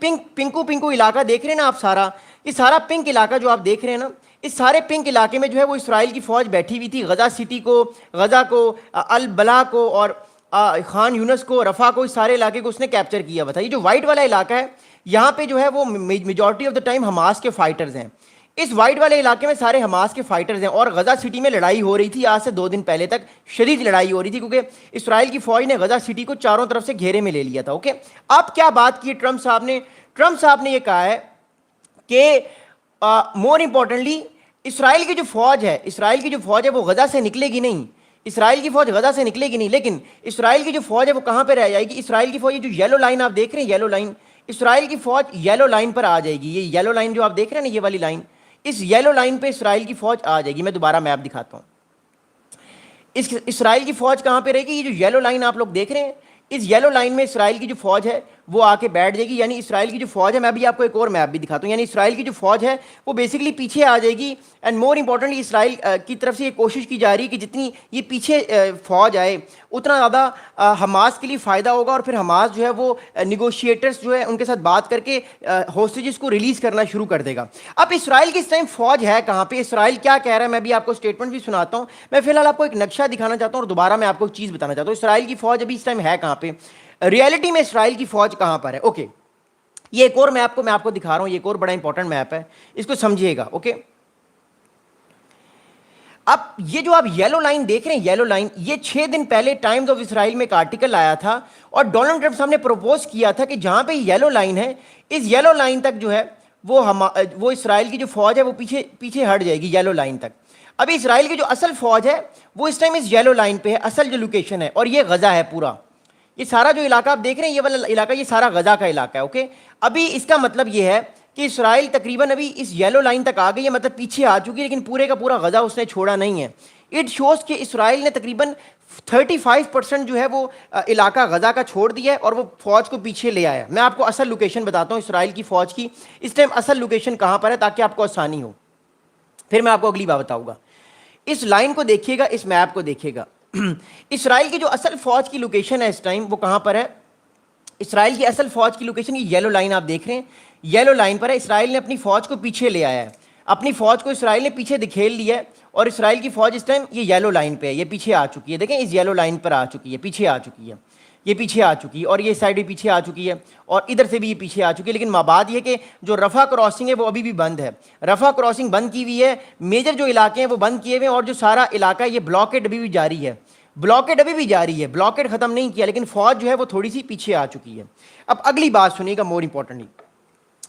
پنکو علاقہ دیکھ رہے ہیں نا آپ سارا, یہ سارا پنک علاقہ جو آپ دیکھ رہے ہیں نا, اس سارے پنک علاقے میں جو ہے وہ اسرائیل کی فوج بیٹھی ہوئی تھی. غزہ سٹی کو, غزہ کو, البلا کو اور خان یونس کو, رفح کو, اس سارے علاقے کو اس نے کیپچر کیا ہوا تھا. یہ جو وائٹ والا علاقہ ہے یہاں پہ جو ہے وہ majority of the time Hamas کے فائٹرز ہیں. اس وائٹ والے علاقے میں سارے حماس کے فائٹرز ہیں, اور غزہ سٹی میں لڑائی ہو رہی تھی آج سے 2 دن پہلے تک, شدید لڑائی ہو رہی تھی کیونکہ اسرائیل کی فوج نے غزہ سٹی کو چاروں طرف سے گھیرے میں لے لیا تھا. اوکے, اب کیا بات کی ٹرمپ صاحب نے؟ ٹرمپ صاحب نے یہ کہا ہے کہ مور امپورٹنٹلی اسرائیل کی جو فوج ہے وہ غزہ سے نکلے گی نہیں. اسرائیل کی فوج غزہ سے نکلے گی نہیں, لیکن اسرائیل کی جو فوج ہے وہ کہاں پہ رہ جائے گی؟ اسرائیل کی فوج, یہ جو یلو لائن آپ دیکھ رہے ہیں, یلو لائن, اسرائیل کی فوج یلو لائن پر آ جائے گی. یہ یلو لائن جو آپ دیکھ رہے ہیں نا, یہ والی لائن, اس یلو لائن پہ اسرائیل کی فوج آ جائے گی. میں دوبارہ میپ دکھاتا ہوں. اسرائیل کی فوج کہاں پہ رہے گی؟ یہ جو یلو لائن آپ لوگ دیکھ رہے ہیں, اس یلو لائن میں اسرائیل کی جو فوج ہے وہ آ کے بیٹھ جائے گی. یعنی اسرائیل کی جو فوج ہے, میں ابھی آپ کو ایک اور میپ بھی دکھاتا ہوں, یعنی اسرائیل کی جو فوج ہے وہ بیسکلی پیچھے آ جائے گی. اینڈ مور امپورٹنٹلی اسرائیل کی طرف سے یہ کوشش کی جا رہی ہے کہ جتنی یہ پیچھے فوج آئے اتنا زیادہ حماس کے لیے فائدہ ہوگا, اور پھر حماس جو ہے وہ نیگوشیٹرز جو ہے ان کے ساتھ بات کر کے ہوسٹیجز کو ریلیز کرنا شروع کر دے گا. اب اسرائیل کی اس ٹائم فوج ہے کہاں پہ؟ اسرائیل کیا کہہ رہا ہے میں بھی آپ کو اسٹیٹمنٹ بھی سناتا ہوں. میں فی الحال آپ کو ایک نقشہ دکھانا چاہتا ہوں اور دوبارہ میں آپ کو ایک چیز بتانا چاہتا ہوں. اسرائیل کی فوج ابھی اس ٹائم ہے کہاں پہ؟ ریئلٹی میں اسرائیل کی فوج کہاں پر ہے؟ اوکے, یہ ایک اور میپ کو میں آپ کو دکھا رہا ہوں, یہ ایک اور بڑا انپورٹنٹ میپ ہے, اس کو سمجھیے گا. اوکے, اب یہ جو آپ یلو لائن دیکھ رہے ہیں, یلو لائن, یہ 6 دن پہلے ٹائمز آف اسرائیل میں ایک آرٹیکل آیا تھا, اور ڈونلڈ ٹرمپ صاحب نے پروپوز کیا تھا کہ جہاں پہ یلو لائن ہے, اس یلو لائن تک جو ہے وہ اسرائیل کی جو فوج ہے وہ پیچھے ہٹ جائے گی یلو لائن تک. ابھی اسرائیل کی جو اصل فوج ہے وہ اس ٹائم اس یلو لائن پہ ہے, اصل جو لوکیشن ہے, اور یہ غزہ ہے پورا. یہ سارا جو علاقہ آپ دیکھ رہے ہیں, یہ والا علاقہ, یہ سارا غزہ کا علاقہ ہے. اوکے, ابھی اس کا مطلب یہ ہے کہ اسرائیل تقریباً ابھی اس یلو لائن تک آ گئی ہے, مطلب پیچھے آ چکی ہے, لیکن پورے کا پورا غزہ اس نے چھوڑا نہیں ہے. اٹ شوز کہ اسرائیل نے تقریباً 35% جو ہے وہ علاقہ غزہ کا چھوڑ دیا ہے, اور وہ فوج کو پیچھے لے آیا. میں آپ کو اصل لوکیشن بتاتا ہوں اسرائیل کی فوج کی اس ٹائم اصل لوکیشن کہاں پر ہے, تاکہ آپ کو آسانی ہو. پھر میں آپ کو اگلی بات بتاؤں گا. اس لائن کو دیکھیے گا, اس میپ کو دیکھیے گا. اسرائیل کی جو اصل فوج کی لوکیشن ہے اس ٹائم وہ کہاں پر ہے؟ اسرائیل کی اصل فوج کی لوکیشن یہ یلو لائن آپ دیکھ رہے ہیں, یلو لائن پر ہے. اسرائیل نے اپنی فوج کو پیچھے لے آیا ہے, اپنی فوج کو اسرائیل نے پیچھے دکھیل لیا ہے, اور اسرائیل کی فوج اس ٹائم یہ یلو لائن پہ ہے, یہ پیچھے آ چکی ہے. دیکھیں اس یلو لائن پر آ چکی ہے, پیچھے آ چکی ہے, یہ پیچھے آ چکی ہے, اور یہ سائڈ بھی پیچھے آ چکی ہے, اور ادھر سے بھی یہ پیچھے آ چکی ہے. لیکن بات یہ کہ جو رفح کراسنگ ہے وہ ابھی بھی بند ہے, رفح کراسنگ بند کی ہوئی ہے. میجر جو علاقے ہیں وہ بند کیے ہوئے ہیں, اور جو سارا علاقہ ہے یہ بلاکیڈ ابھی بھی جاری ہے, بلاکیڈ ابھی بھی جاری ہے, بلاکیڈ ختم نہیں کیا, لیکن فوج جو ہے وہ تھوڑی سی پیچھے آ چکی ہے. اب اگلی بات سنیے گا, مور امپورٹنٹلی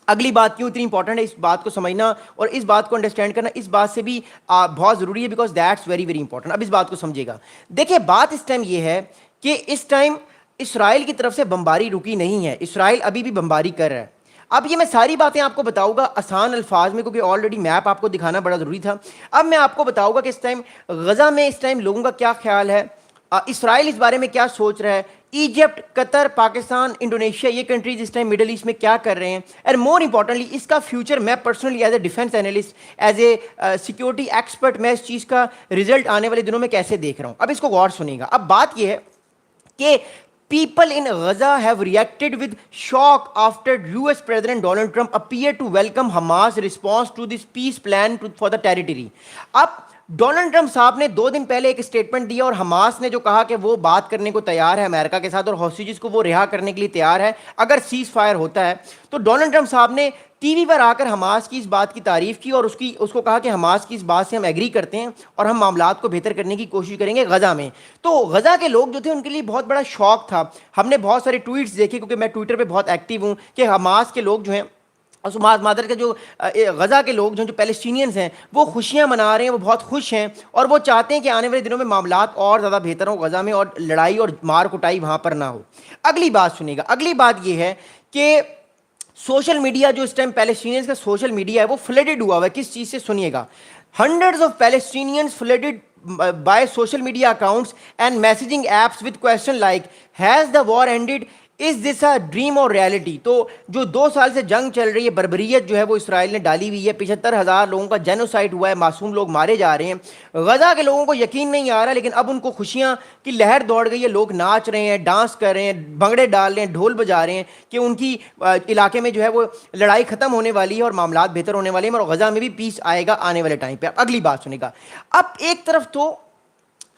اگلی بات کیوں اتنی امپورٹنٹ ہے, اس بات کو سمجھنا اور اس بات کو انڈرسٹینڈ کرنا اس بات سے بھی بہت ضروری ہے, because that's very very important. اب اس بات کو سمجھے گا. دیکھیں بات اس ٹائم یہ ہے کہ اس ٹائم اسرائیل کی طرف سے بمباری رکی نہیں ہے, اسرائیل ابھی بھی بمباری کر رہا ہے. اب یہ میں ساری باتیں آپ کو بتاؤں گا آسان الفاظ میں, کیونکہ آلریڈی میپ آپ کو دکھانا بڑا ضروری تھا. اب میں آپ کو بتاؤں گا کہ اس ٹائم غزہ میں اس ٹائم لوگوں کا کیا خیال ہے, اسرائیل اس بارے میں کیا سوچ رہا ہے, ایجپٹ, قطر, پاکستان, انڈونیشیا, یہ کنٹریز اس ٹائم مڈل ایسٹ میں کیا کر رہے ہیں, اینڈ مور امپورٹنٹلی اس کا فیوچر. میں personally as a defence analyst, as a security expert, میں اس چیز کا رزلٹ آنے والے دنوں میں کیسے دیکھ رہا ہوں. اب اس کو غور سنیے گا. اب بات یہ ہے کہ people in Gaza have reacted with shock after US President Donald Trump appeared to welcome Hamas response to this peace plan for the territory. اب ڈونلڈ ٹرمپ صاحب نے 2 دن پہلے ایک اسٹیٹمنٹ دیا, اور حماس نے جو کہا کہ وہ بات کرنے کو تیار ہے امریکہ کے ساتھ, اور ہوسٹیجز کو وہ رہا کرنے کے لیے تیار ہے اگر سیز فائر ہوتا ہے. تو ڈونلڈ ٹرمپ صاحب نے ٹی وی پر آ کر حماس کی اس بات کی تعریف کی, اور اس کو کہا کہ حماس کی اس بات سے ہم ایگری کرتے ہیں, اور ہم معاملات کو بہتر کرنے کی کوشش کریں گے غزہ میں. تو غزہ کے لوگ جو تھے ان کے لیے بہت بڑا شوق تھا. ہم نے بہت سارے ٹویٹس دیکھے, کیونکہ میں ٹویٹر پہ بہت ایکٹیو ہوں, کہ حماس کے لوگ جو ہیں, مادر کے جو غزہ کے لوگ جو پیلسٹینینز ہیں وہ خوشیاں منا رہے ہیں, وہ بہت خوش ہیں, اور وہ چاہتے ہیں کہ آنے والے دنوں میں معاملات اور زیادہ بہتر ہوں غزہ میں, اور لڑائی اور مار کٹائی وہاں پر نہ ہو. اگلی بات سنیے گا. اگلی بات یہ ہے کہ سوشل میڈیا جو اس ٹائم پیلسٹینینز کا سوشل میڈیا ہے وہ فلڈڈ ہوا ہوا ہے. کس چیز سے سنیے گا. Hundreds of Palestinians flooded by social media accounts and messaging apps with question like has the war ended, is this a dream اور ریالٹی؟ تو جو 2 سال سے جنگ چل رہی ہے، بربریت جو ہے وہ اسرائیل نے ڈالی ہوئی ہے، 75,000 لوگوں کا جینوسائڈ ہوا ہے، معصوم لوگ مارے جا رہے ہیں، غزہ کے لوگوں کو یقین نہیں آ رہا، لیکن اب ان کو خوشیاں کی لہر دوڑ گئی ہے، لوگ ناچ رہے ہیں، ڈانس کر رہے ہیں، بھنگڑے ڈال رہے ہیں، ڈھول بجا رہے ہیں کہ ان کی علاقے میں جو ہے وہ لڑائی ختم ہونے والی ہے اور معاملات بہتر ہونے والے ہیں، اور غزہ میں بھی پیس آئے گا آنے والے ٹائم پہ۔ اگلی بات سنے گا، اب ایک طرف تو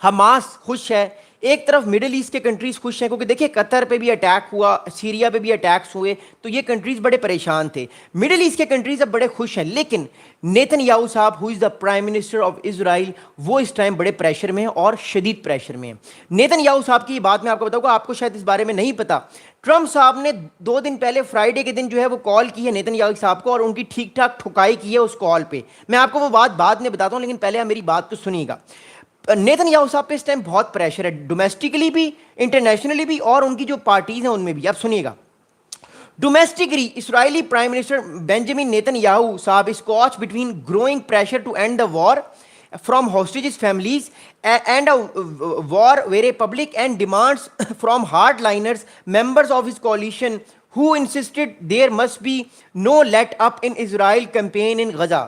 حماس خوش ہے، ایک طرف مڈل ایسٹ کے کنٹریز خوش ہیں، کیونکہ دیکھیں قطر پہ بھی اٹیک ہوا، سیریا پہ بھی اٹیکس ہوئے، تو یہ کنٹریز بڑے پریشان تھے۔ مڈل ایسٹ کے کنٹریز اب بڑے خوش ہیں، لیکن نیتن یاہو صاحب who is the prime minister of Israel, وہ اس ٹائم بڑے پریشر میں ہیں اور شدید پریشر میں ہیں۔ نیتن یاہو صاحب کی یہ بات میں آپ کو بتاؤں گا، آپ کو شاید اس بارے میں نہیں پتا، ٹرمپ صاحب نے 2 دن پہلے فرائیڈے کے دن جو ہے وہ کال کی ہے نیتن یاہو صاحب کو، اور ان کی ٹھیک ٹھاک ٹھکائی کی ہے اس کال پہ۔ میں آپ کو وہ بات بعد میں بتاتا ہوں، لیکن پہلے آپ میری بات تو سنیے گا۔ نیتن یاہو صاحب پہ اس ٹائم بہت پریشر ہے، ڈومیسٹکلی بھی، انٹرنیشنلی بھی، اور ان کی جو پارٹیز ہیں ان میں بھی۔ اب سنیے گا، ڈومیسٹکلی اسرائیلی پرائم منسٹر بینجامن نیتن یاہو صاحب is caught between growing pressure to end the war from hostages families and a war where public and demands from hardliners members of his coalition who insisted there must be no let up in Israel campaign in Gaza.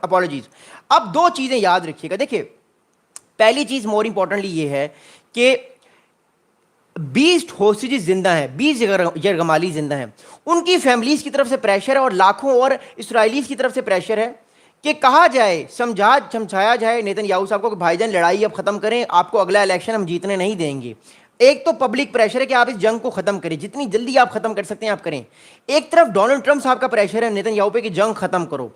Apologies. اب 2 چیزیں یاد رکھیے گا، دیکھیے پہلی چیز more importantly یہ ہے کہ 20 ہوسٹیجز زندہ ہیں، 20 یرغمالی زندہ ہیں، ان کی فیملیز کی طرف سے پریشر ہے اور لاکھوں اور اسرائیلیز کی طرف سے پریشر ہے کہ کہا جائے، سمجھایا جائے نیتن یاہو صاحب کو کہ بھائی جان لڑائی اب ختم کریں، آپ کو اگلا الیکشن ہم جیتنے نہیں دیں گے۔ ایک تو پبلک پریشر ہے کہ آپ اس جنگ کو ختم کریں، جتنی جلدی آپ ختم کر سکتے ہیں آپ کریں۔ ایک طرف ڈونلڈ ٹرمپ صاحب کا پریشر ہے نیتن یاہو پہ کہ جنگ ختم کرو،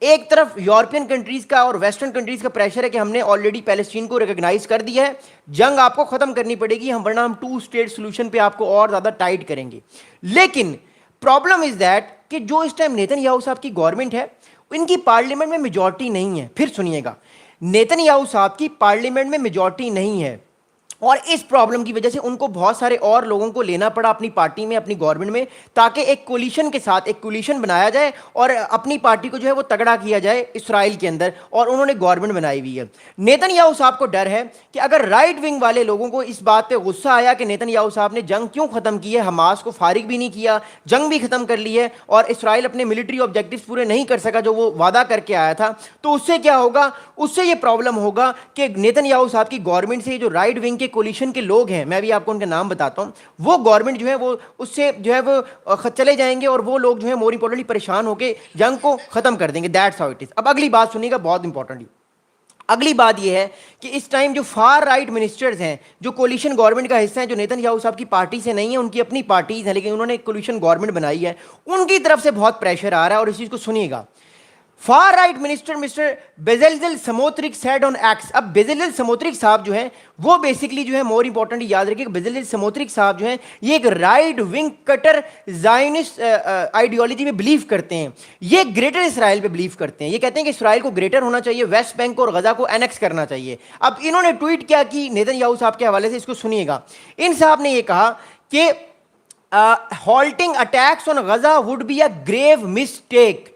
ایک طرف یورپین کنٹریز کا اور ویسٹرن کنٹریز کا پریشر ہے کہ ہم نے آلریڈی پیلسٹین کو ریکگنائز کر دیا ہے، جنگ آپ کو ختم کرنی پڑے گی، ورنہ ہم 2 اسٹیٹ سولوشن پہ آپ کو اور زیادہ ٹائٹ کریں گے۔ لیکن پرابلم از دیٹ کہ جو اس ٹائم نیتن یاہو صاحب کی گورنمنٹ ہے، ان کی پارلیمنٹ میں میجورٹی نہیں ہے۔ پھر سنیے گا، نیتن یاہو صاحب کی پارلیمنٹ میں میجورٹی نہیں ہے، اور اس پرابلم کی وجہ سے ان کو بہت سارے اور لوگوں کو لینا پڑا اپنی پارٹی میں، اپنی گورنمنٹ میں، تاکہ ایک کولیشن کے ساتھ ایک کولیشن بنایا جائے اور اپنی پارٹی کو جو ہے وہ تگڑا کیا جائے اسرائیل کے اندر، اور انہوں نے گورنمنٹ بنائی ہوئی ہے۔ نیتن یاہو صاحب کو ڈر ہے کہ اگر رائٹ ونگ والے لوگوں کو اس بات پہ غصہ آیا کہ نیتن یاہو صاحب نے جنگ کیوں ختم کی ہے، حماس کو فارغ بھی نہیں کیا، جنگ بھی ختم کر لی ہے، اور اسرائیل اپنے ملٹری آبجیکٹیوز پورے نہیں کر سکا جو وہ وعدہ کر کے آیا تھا، تو اس سے کیا ہوگا، اس سے یہ پرابلم ہوگا کہ نیتن یاہو صاحب کی گورنمنٹ سے جو رائٹ ونگ کے کولیشن کے لوگ ہیں، میں بھی آپ کو ان کے نام بتاتا ہوں، وہ گورنمنٹ جو ہے وہ اس سے جو ہے وہ چلے جائیں گے، اور وہ لوگ جو ہے مور امپورٹنٹلی پریشان ہو کے جنگ کو ختم کر دیں گے۔ That's how it is. اب اگلی بات سنیے گا، بہت امپورٹنٹلی اگلی بات یہ ہے کہ اس ٹائم جو فار رائٹ منسٹرز ہیں، جو کولیشن گورنمنٹ کا حصہ ہیں، جو نیتن یاہو صاحب کی پارٹی سے نہیں ہیں، ان کی اپنی پارٹیز ہیں لیکن انہوں نے کولیشن گورنمنٹ بنائی ہے، ان کی طرف سے بہت پریشر آ رہا ہے، اور اس چیز کو سنیے گا۔ Far right minister mister Bezalel Smotrich said on X. اب بیزلزل سموترک صاحب جو ہیں وہ بیسکلی جو ہے مور امپورٹنٹ یاد رکھیے کہ بیزلزل سموترک صاحب جو ہیں یہ ایک رائٹ ونگ کٹر زائنسٹ آئیڈیالوجی میں بلیو کرتے ہیں، یہ گریٹر اسرائیل پہ بلیو کرتے ہیں، یہ کہتے ہیں کہ اسرائیل کو گریٹر ہونا چاہیے، ویسٹ بینک اور غزہ کو اینیکس کرنا چاہیے۔ اب انہوں نے ٹویٹ کیا کی نیتن یاہو صاحب کے حوالے سے، اس کو سنیے گا۔ ان صاحب نے یہ کہا کہ halting attacks on Gaza would be a grave mistake۔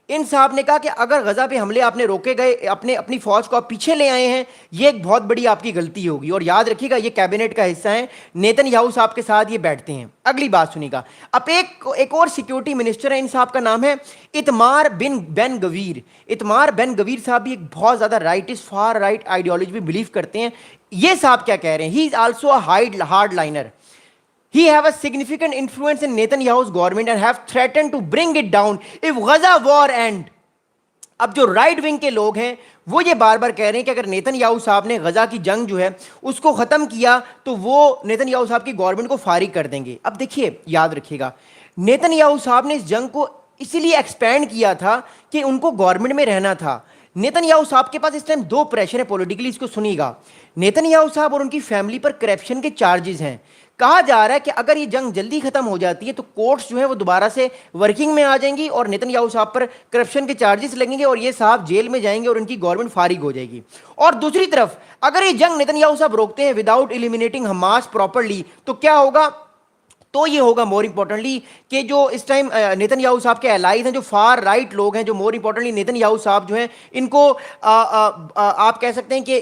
ان صاحب نے کہا کہ اگر غزہ پہ حملے آپ نے روکے گئے، اپنی فوج کو آپ پیچھے لے آئے ہیں، یہ ایک بہت بڑی آپ کی غلطی ہوگی، اور یاد رکھیے گا یہ کیبنٹ کا حصہ ہیں، نیتن یاہو صاحب کے ساتھ یہ بیٹھتے ہیں۔ اگلی بات سنیے گا، اب ایک اور سیکیورٹی منسٹر ہے، ان صاحب کا نام ہے اتمار بن گویر۔ اتمار بن گویر صاحب بھی ایک بہت زیادہ رائٹس فار رائٹ آئیڈیالوجی میں بلیو کرتے ہیں۔ یہ صاحب کیا کہہ رہے ہیں، he is also a hard liner, he have a significant influence in Netanyahu's government and have threatened to bring it down if Gaza war end۔ اب جو رائٹ ونگ کے لوگ ہیں وہ یہ بار بار کہہ رہے ہیں کہ اگر نیتن یاہو صاحب نے غزہ کی جنگ جو ہے اس کو ختم کیا تو وہ نیتن یاہو صاحب کی گورنمنٹ کو فارغ کر دیں گے۔ اب دیکھیے یاد رکھیے گا، نیتن یاہو صاحب نے اس جنگ کو اسی لیے ایکسپینڈ کیا تھا کہ ان کو گورنمنٹ میں رہنا تھا۔ نیتن یاہو صاحب کے پاس اس ٹائم 2 پریشر ہے پولیٹیکلی، اس کو سنیے گا۔ نیتن یاہو صاحب اور ان کی فیملی پر کرپشن کے چارجز ہیں، کہا جا رہا ہے کہ اگر یہ جنگ جلدی ختم ہو جاتی ہے تو کورٹس جو ہے وہ دوبارہ سے ورکنگ میں آ جائیں گی، اور نیتن یاہو صاحب پر کرپشن کے چارجز لگیں گے، اور یہ صاحب جیل میں جائیں گے اور ان کی گورنمنٹ فارغ ہو جائے گی۔ اور دوسری طرف اگر یہ جنگ نیتن یاہو صاحب روکتے ہیں وداؤٹ ایلیمینیٹنگ حماس پراپرلی، تو کیا ہوگا، تو یہ ہوگا مور امپورٹنٹلی کہ جو اس ٹائم نیتن یاہو صاحب کے الائز ہیں، جو فار رائٹ لوگ ہیں، جو مور امپورٹنٹلی نیتن یاہو صاحب جو ہیں، ان کو آپ کہہ سکتے ہیں کہ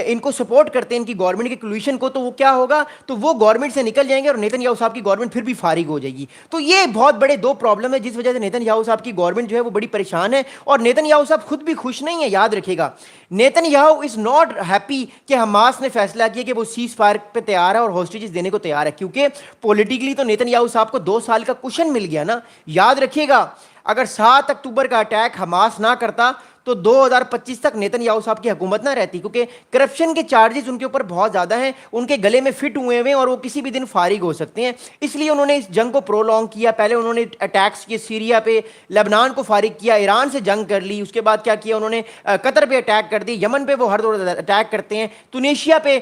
ان کو سپورٹ کرتے ہیں ان کی گورنمنٹ کے کلویشن کو، تو وہ کیا ہوگا، تو وہ گورنمنٹ سے نکل جائیں گے اور نیتن یاہو صاحب کی گورنمنٹ پھر بھی فارغ ہو جائے گی. تو یہ بہت بڑے دو پرابلم ہے جس وجہ سے نیتن یاہو صاحب کی گورنمنٹ جو ہے وہ بڑی پریشان ہے. اور نیتن یاہو صاحب خود بھی خوش نہیں ہے. یاد رکھے گا Netanyahu is not happy کہ حماس نے فیصلہ کیا کہ وہ سیز فائر پہ تیار ہے اور ہاسٹیجز دینے کو تیار ہے، کیونکہ پولیٹیکلی تو نیتن یاہو صاحب کو 2 سال کا کشن مل گیا نا. یاد رکھیے گا اگر 7 اکتوبر کا اٹیک حماس نہ کرتا تو 2025 تک نیتن یاہو صاحب کی حکومت نہ رہتی، کیونکہ کرپشن کے چارجز ان کے اوپر بہت زیادہ ہیں، ان کے گلے میں فٹ ہوئے ہوئے ہیں اور وہ کسی بھی دن فارغ ہو سکتے ہیں. اس لیے انہوں نے اس جنگ کو پرولونگ کیا. پہلے انہوں نے اٹیکس کیے سیریا پہ، لبنان کو فارغ کیا، ایران سے جنگ کر لی، اس کے بعد کیا کیا انہوں نے قطر پہ اٹیک کر دی، یمن پہ وہ ہر دور اٹیک کرتے ہیں، تونیشیا پہ